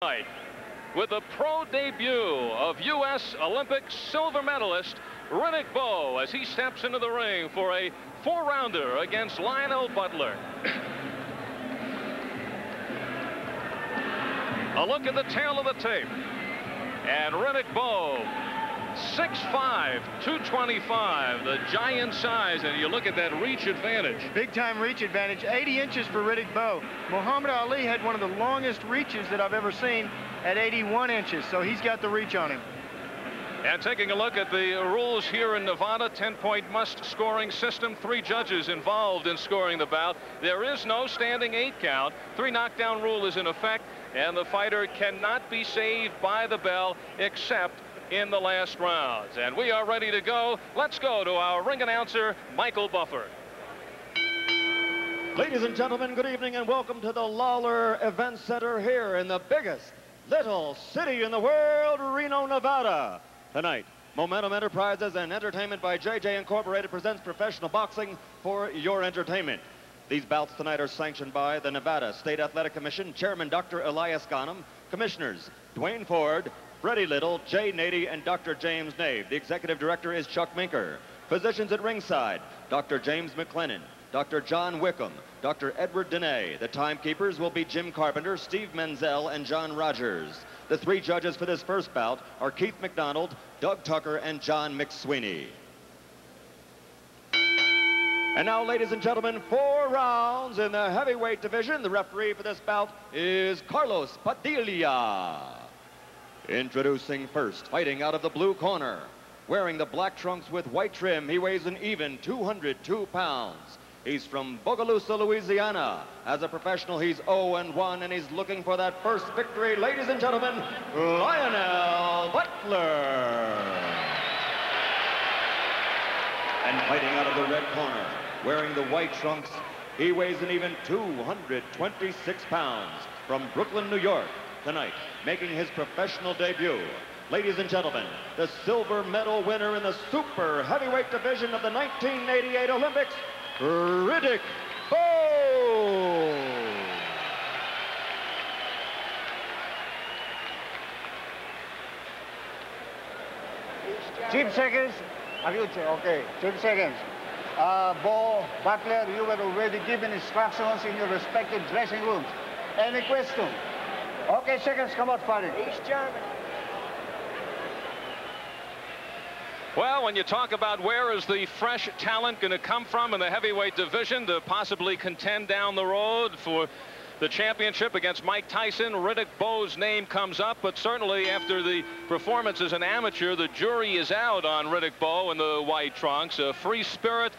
Tonight, with the pro debut of U.S. Olympic silver medalist Riddick Bowe as he steps into the ring for a 4-rounder against Lionel Butler. A look at the tail of the tape. And Riddick Bowe, 6'5", 225, the giant size, and you look at that reach advantage. Big time reach advantage, 80 inches for Riddick Bowe. Muhammad Ali had one of the longest reaches that I've ever seen at 81 inches, so he's got the reach on him. And taking a look at the rules here in Nevada, 10-point must scoring system, 3 judges involved in scoring the bout. There is no standing 8 count. 3 knockdown rule is in effect, and the fighter cannot be saved by the bell except in the last rounds. And we are ready to go. Let's go to our ring announcer, Michael Buffer. Ladies and gentlemen, good evening and welcome to the Lawler Event Center here in the biggest little city in the world, Reno, Nevada. Tonight, Momentum Enterprises and Entertainment by JJ Incorporated presents professional boxing for your entertainment. These bouts tonight are sanctioned by the Nevada State Athletic Commission, Chairman Dr. Elias Ghanem, Commissioners Dwayne Ford, Freddie Little, Jay Nady, and Dr. James Nave. The Executive Director is Chuck Minker. Physicians at ringside, Dr. James McLennan, Dr. John Wickham, Dr. Edward Dene. The timekeepers will be Jim Carpenter, Steve Menzel, and John Rogers. The 3 judges for this first bout are Keith McDonald, Doug Tucker, and John McSweeney. And now, ladies and gentlemen, 4 rounds in the heavyweight division. The referee for this bout is Carlos Padilla. Introducing first, fighting out of the blue corner, wearing the black trunks with white trim, he weighs an even 202 pounds. He's from Bogalusa, Louisiana. As a professional, he's 0-1, and he's looking for that first victory. Ladies and gentlemen, Lionel Butler. And fighting out of the red corner, wearing the white trunks, he weighs an even 226 pounds. From Brooklyn, New York. Tonight, making his professional debut, ladies and gentlemen, the silver medal winner in the super heavyweight division of the 1988 Olympics, Riddick Bowe. Chief seconds. Okay, 2 seconds. Bowe, Butler, you were already given instructions in your respective dressing rooms. Any question? Okay, seconds, come out, fighting. East German. Well, when you talk about where is the fresh talent going to come from in the heavyweight division to possibly contend down the road for the championship against Mike Tyson, Riddick Bowe's name comes up, but certainly after the performance as an amateur, the jury is out on Riddick Bowe in the white trunks. A free spirit,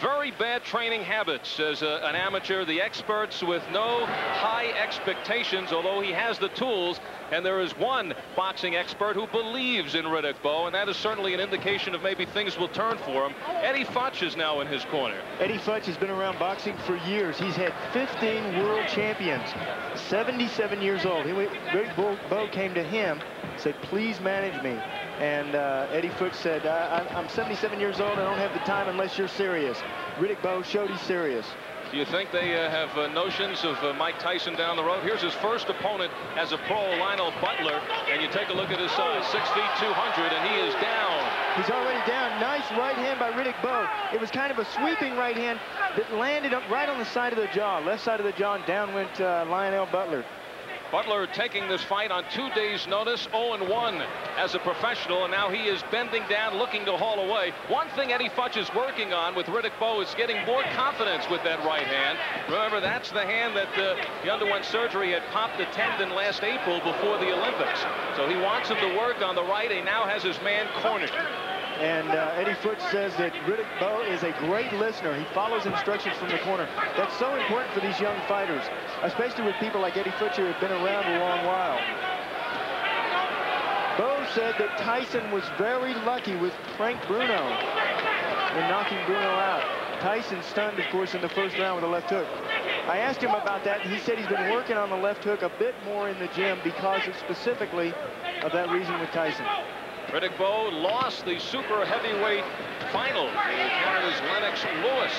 very bad training habits as an amateur. The experts with no high expectations, although he has the tools. And there is one boxing expert who believes in Riddick Bowe, and that is certainly an indication of maybe things will turn for him. Eddie Futch is now in his corner. Eddie Futch has been around boxing for years. He's had 15 world champions, 77 years old. Riddick Bowe came to him, said, please manage me. And Eddie Futch said, I'm 77 years old. I don't have the time unless you're serious. Riddick Bowe showed he's serious. Do you think they have notions of Mike Tyson down the road? Here's his first opponent as a pro, Lionel Butler. And you take a look at his size, 6 feet 200, and he is down. He's already down. Nice right hand by Riddick Bowe. It was kind of a sweeping right hand that landed up right on the side of the jaw, left side of the jaw, and down went Lionel Butler. Butler taking this fight on 2 days' notice, 0-1 as a professional, and now he is bending down, looking to haul away. One thing Eddie Futch is working on with Riddick Bowe is getting more confidence with that right hand. Remember, that's the hand that he underwent surgery, had popped a tendon last April before the Olympics. So he wants him to work on the right, and he now has his man cornered. And Eddie Futch says that Riddick Bowe is a great listener. He follows instructions from the corner. That's so important for these young fighters, especially with people like Eddie Futch who have been around a long while. Bowe said that Tyson was very lucky with Frank Bruno in knocking Bruno out. Tyson stunned, of course, in the first round with a left hook. I asked him about that, and he said he's been working on the left hook a bit more in the gym because of specifically of that reason with Tyson. Riddick Bowe lost the super heavyweight final to Canada's Lennox Lewis.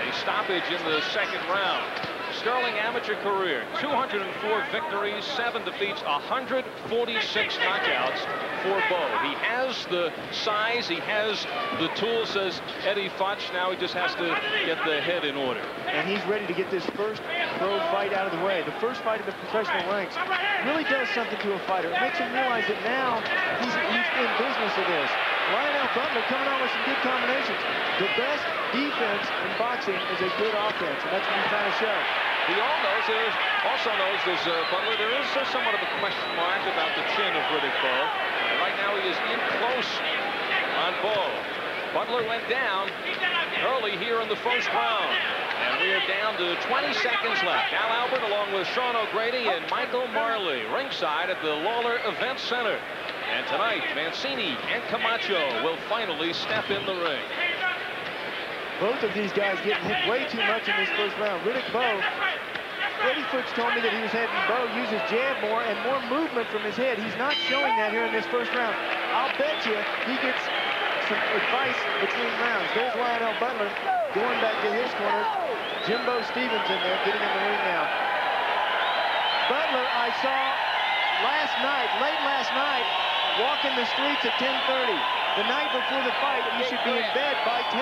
A stoppage in the second round. sterling amateur career. 204 victories, 7 defeats, 146 knockouts for Bowe. He has the size, he has the tools, says Eddie Futch. Now he just has to get the head in order. And he's ready to get this first pro fight out of the way. The first fight of the professional ranks really does something to a fighter. It makes him realize that now he's in business of this. Lionel Butler coming on with some good combinations. The best defense in boxing is a good offense, and that's what he's trying to show. He also knows there's Butler. There is somewhat of a question mark about the chin of Riddick Bowe. And right now he is in close on Bowe. Butler went down early here in the first round. And we are down to 20 seconds left. Al Albert along with Sean O'Grady and Michael Marley ringside at the Lawler Event Center. And tonight, Mancini and Camacho will finally step in the ring. Both of these guys getting hit way too much in this first round. Riddick Bowe, Eddie Futch told me that he was having Bowe use his jab more and more movement from his head. He's not showing that here in this first round. I'll bet you he gets some advice between rounds. There's Lionel Butler going back to his corner. Jimbo Stevens in there getting in the ring now. Butler, I saw late last night, walking the streets at 10:30. The night before the fight, you should be in bed by 10.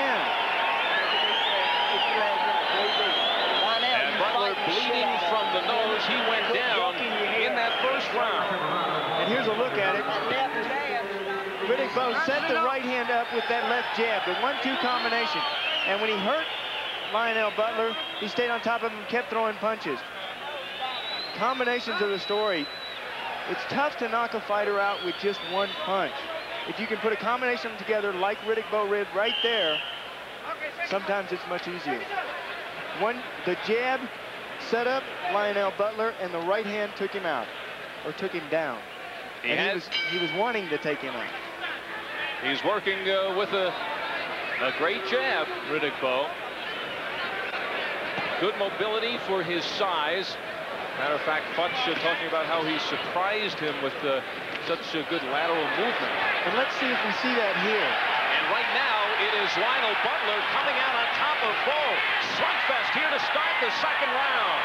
And Butler bleeding from the nose. He went down in that first round. And here's a look at it. Riddick Bowe set the right hand up with that left jab, the 1-2 combination. And when he hurt Lionel Butler, he stayed on top of him, kept throwing punches. Combinations are the story. It's tough to knock a fighter out with just one punch. If you can put a combination together like Riddick Bowe did right there, sometimes it's much easier. The jab set up Lionel Butler, and the right hand took him out, or took him down. He was wanting to take him out. He's working with a great jab, Riddick Bowe. Good mobility for his size. Matter of fact, Futch talking about how he surprised him with such a good lateral movement. And let's see if we see that here. And right now, it is Lionel Butler coming out on top of Bowe. Slugfest here to start the second round.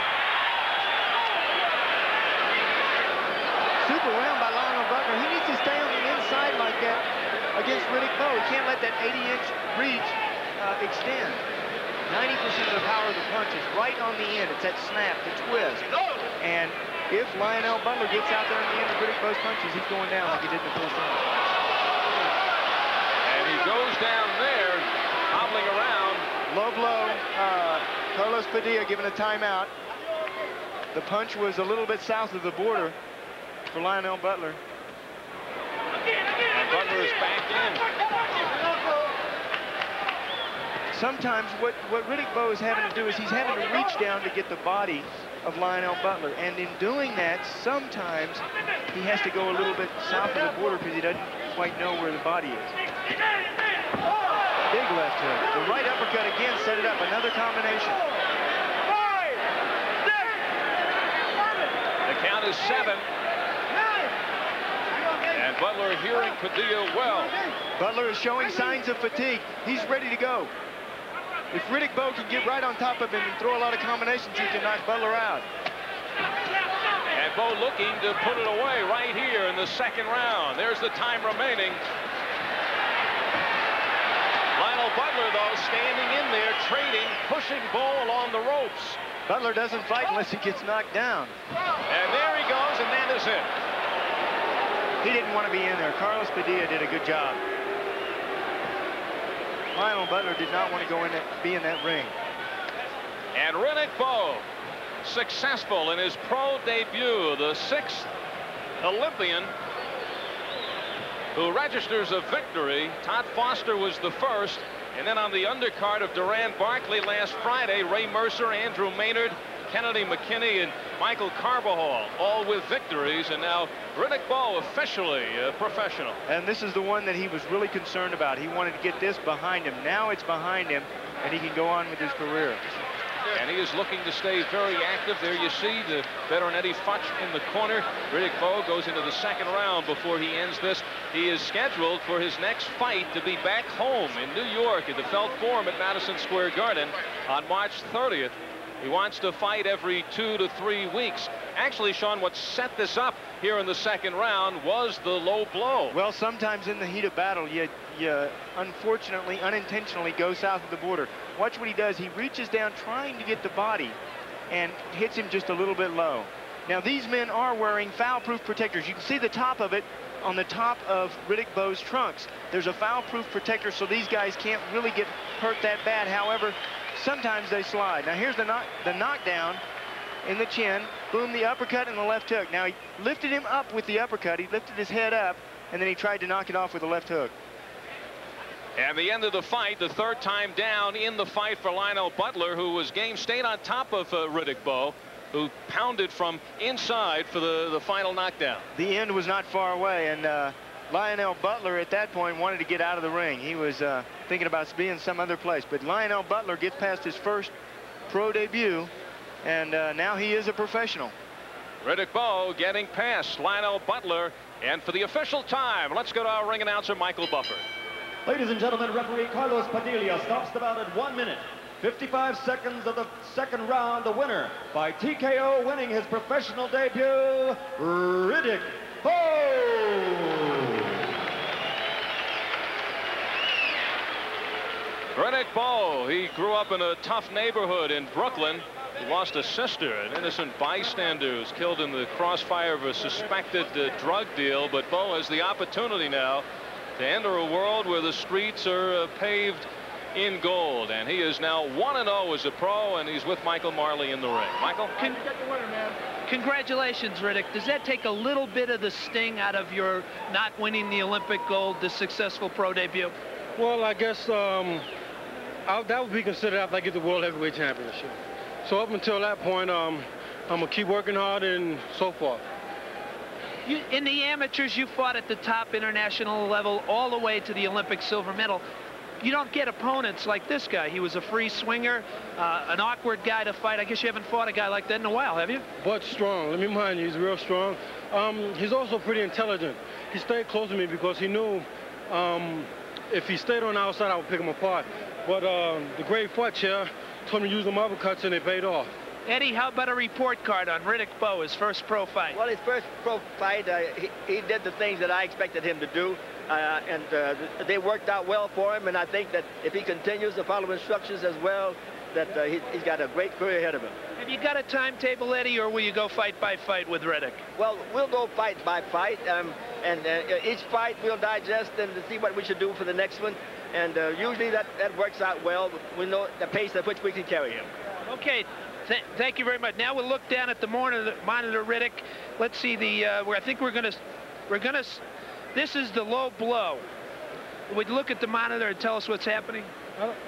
Super round by Lionel Butler. He needs to stay on the inside like that against Riddick Bowe. He can't let that 80-inch reach extend. 90% of the power of the punch is right on the end. It's that snap, the twist. And if Lionel Butler gets out there in the end of Riddick Bowe's punches, he's going down like he did in the first round. And he goes down there, hobbling around. Low blow. Carlos Padilla given a timeout. The punch was a little bit south of the border for Lionel Butler. And Butler is back in. Sometimes what Riddick Bowe is having to do is he's having to reach down to get the body of Lionel Butler. And in doing that, sometimes he has to go a little bit south of the border because he doesn't quite know where the body is. Big left hook. The right uppercut again set it up. Another combination. The count is 7. And Butler hearing Padilla well. Butler is showing signs of fatigue. He's ready to go. If Riddick Bowe can get right on top of him and throw a lot of combinations, he can knock Butler out. And Bowe looking to put it away right here in the second round. There's the time remaining. Lionel Butler, though, standing in there, trading, pushing Bowe along the ropes. Butler doesn't fight unless he gets knocked down. And there he goes, and that is it. He didn't want to be in there. Carlos Padilla did a good job. Lionel Butler did not want to go in be in that ring. And Riddick Bowe, successful in his pro debut, the 6th Olympian who registers a victory. Todd Foster was the first. And then on the undercard of Duran Barkley last Friday, Ray Mercer, Andrew Maynard, Kennedy McKinney, and Michael Carbajal, all with victories. And now Riddick Bowe officially a professional. And this is the one that he was really concerned about. He wanted to get this behind him. Now it's behind him, and he can go on with his career. And he is looking to stay very active. There you see the veteran Eddie Futch in the corner. Riddick Bowe goes into the second round before he ends this. He is scheduled for his next fight to be back home in New York at the Felt Forum at Madison Square Garden on March 30th. He wants to fight every 2 to 3 weeks. Actually, Sean, what set this up here in the second round was the low blow. Well, sometimes in the heat of battle, you unfortunately, unintentionally go south of the border. Watch what he does. He reaches down trying to get the body and hits him just a little bit low. Now, these men are wearing foul-proof protectors. You can see the top of it on the top of Riddick Bowe's trunks. There's a foul-proof protector, so these guys can't really get hurt that bad. However, sometimes they slide. Now, here's the knockdown in the chin. Boom, the uppercut and the left hook. Now, he lifted him up with the uppercut. He lifted his head up, and then he tried to knock it off with the left hook. And the end of the fight, the third time down in the fight for Lionel Butler, who was game stayed on top of Riddick Bowe, who pounded from inside for the final knockdown. The end was not far away, and Lionel Butler at that point wanted to get out of the ring. He was thinking about being some other place, but Lionel Butler gets past his first pro debut, and now he is a professional. Riddick Bowe getting past Lionel Butler, and for the official time, let's go to our ring announcer, Michael Buffer. Ladies and gentlemen, referee Carlos Padilla stops the bout at 1 minute, 55 seconds of the second round. The winner by TKO, winning his professional debut, Riddick Bowe. Riddick Bowe, he grew up in a tough neighborhood in Brooklyn. He lost a sister, an innocent bystander who was killed in the crossfire of a suspected drug deal. But Bowe has the opportunity now to enter a world where the streets are paved in gold, and he is now 1-0 as a pro, and he's with Michael Marley in the ring. Michael? Congratulations, Riddick. Does that take a little bit of the sting out of your not winning the Olympic gold, the successful pro debut? Well, I guess that would be considered after I get the World Heavyweight Championship. So up until that point, I'm going to keep working hard and so forth. In the amateurs, you fought at the top international level all the way to the Olympic silver medal. You don't get opponents like this guy. He was a free swinger, an awkward guy to fight. I guess you haven't fought a guy like that in a while, have you? But strong. Let me remind you, he's real strong. He's also pretty intelligent. He stayed close to me because he knew if he stayed on the outside, I would pick him apart. But the great fight chair told me to use them uppercuts, and they paid off. Eddie, how about a report card on Riddick Bowe, his first pro fight? Well, his first pro fight, he did the things that I expected him to do, and they worked out well for him, and I think that if he continues to follow instructions as well, that he's got a great career ahead of him. Have you got a timetable, Eddie, or will you go fight by fight with Riddick? Well, we'll go fight by fight, and each fight we'll digest and see what we should do for the next one, and usually that works out well. We know the pace at which we can carry him. Okay. Thank you very much. Now we'll look down at the monitor, Riddick. Let's see where I think we're gonna. This is the low blow. Would you look at the monitor and tell us what's happening?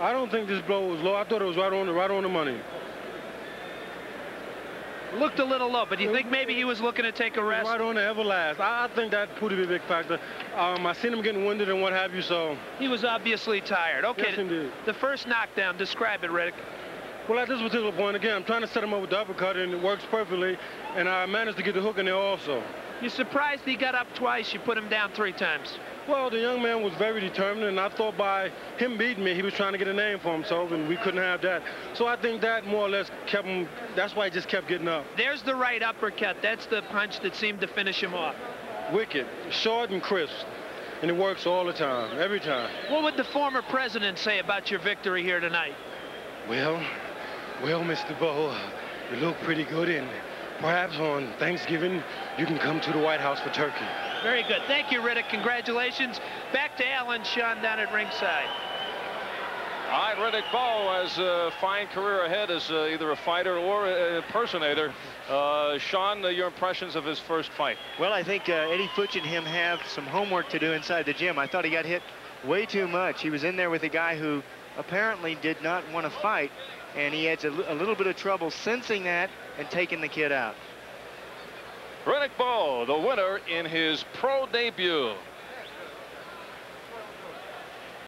I don't think this blow was low. I thought it was right on the money. Looked a little low, but you think maybe he was looking to take a rest? Right on the everlast. I think that proved to be a big factor. I seen him getting winded and what have you, so. He was obviously tired. Okay. Yes, indeed. The first knockdown. Describe it, Riddick. Well, at this particular point, again, I'm trying to set him up with the uppercut, and it works perfectly, and I managed to get the hook in there also. You surprised he got up twice? You put him down 3 times. Well, the young man was very determined, and I thought by him beating me, he was trying to get a name for himself, and we couldn't have that. So I think that more or less kept him, that's why he just kept getting up. There's the right uppercut. That's the punch that seemed to finish him off. Wicked, short and crisp, and it works all the time, every time. What would the former president say about your victory here tonight? Well, Mr. Bowe, you look pretty good, and perhaps on Thanksgiving you can come to the White House for turkey. Very good. Thank you, Riddick. Congratulations. Back to Alan Sean down at ringside. All right, Riddick Bowe has a fine career ahead as either a fighter or an impersonator. Sean, your impressions of his first fight? Well, I think Eddie Futch and him have some homework to do inside the gym. I thought he got hit way too much. He was in there with a guy who apparently did not want to fight, and he had a little bit of trouble sensing that and taking the kid out. Riddick Bowe, the winner in his pro debut.